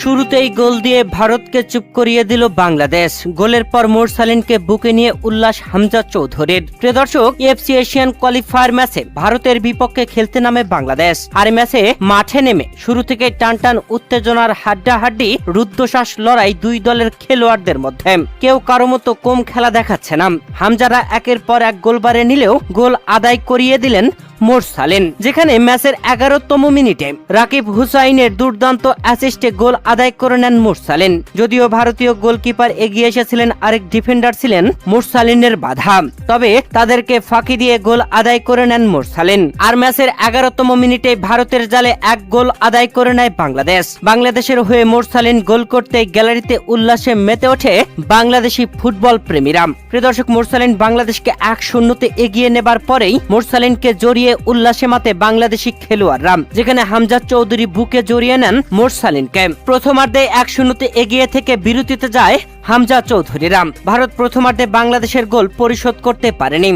শুরুতেই গোল দিয়ে ভারতকে চুপ করিয়ে দিল বাংলাদেশ। গোলের পর মোরসালিনকে বুকে নিয়ে উল্লাস হামজা চৌধুরীর। প্রিয় দর্শক, এফসি এশিয়ান কোয়ালিফায়ার ম্যাচে ভারতের বিপক্ষে খেলতে নামে বাংলাদেশ। আর ম্যাচে মাঠে নেমে শুরু থেকে টানটান উত্তেজনার হাড্ডাহাড্ডি রুদ্ধশ্বাস লড়াই দুই দলের খেলোয়াড়দের মধ্যে। কেউ কারো মতো কম খেলা দেখাচ্ছে না। হামজারা একের পর এক গোল বারে নিলেও গোল আদায় করিয়ে দিলেন মোরসালিন। যেখানে ম্যাচের 11তম মিনিটে রাকিব হুসাইনের দুর্দান্ত অ্যাসিস্টে গোল আদায় করে নেন মোরসালিন। যদিও ভারতীয় গোলকিপার এগিয়ে এসেছিলেন, আরেক ডিফেন্ডার ছিলেন মোরসালিনের বাধা, তবে তাদেরকে ফাঁকি দিয়ে গোল আদায় করে নেন মোরসালিন। আর ম্যাচের 11তম মিনিটে ভারতের জালে এক গোল আদায় করে নেয় বাংলাদেশ। বাংলাদেশের হয়ে মোরসালিন গোল করতে গ্যালারিতে উল্লাসে মেতে ওঠে বাংলাদেশি ফুটবল প্রেমীরা। প্রিয় দর্শক, মোরসালিন বাংলাদেশকে 1-0 এগিয়ে নেবার পরেই মোরসালিনকে জড়িয়ে উল্লাসে মাতে বাংলাদেশি খেলোয়াড়রা। যেখানে হামজা চৌধুরী বুকে জড়িয়ে নেন মোরসালিনকে। প্রথমার্ধে 1-0 এগিয়ে থেকে বিরতিতে যায় হামজা চৌধুরীরা। ভারত প্রথমার্ধে বাংলাদেশের গোল পরিশোধ করতে পারেনি।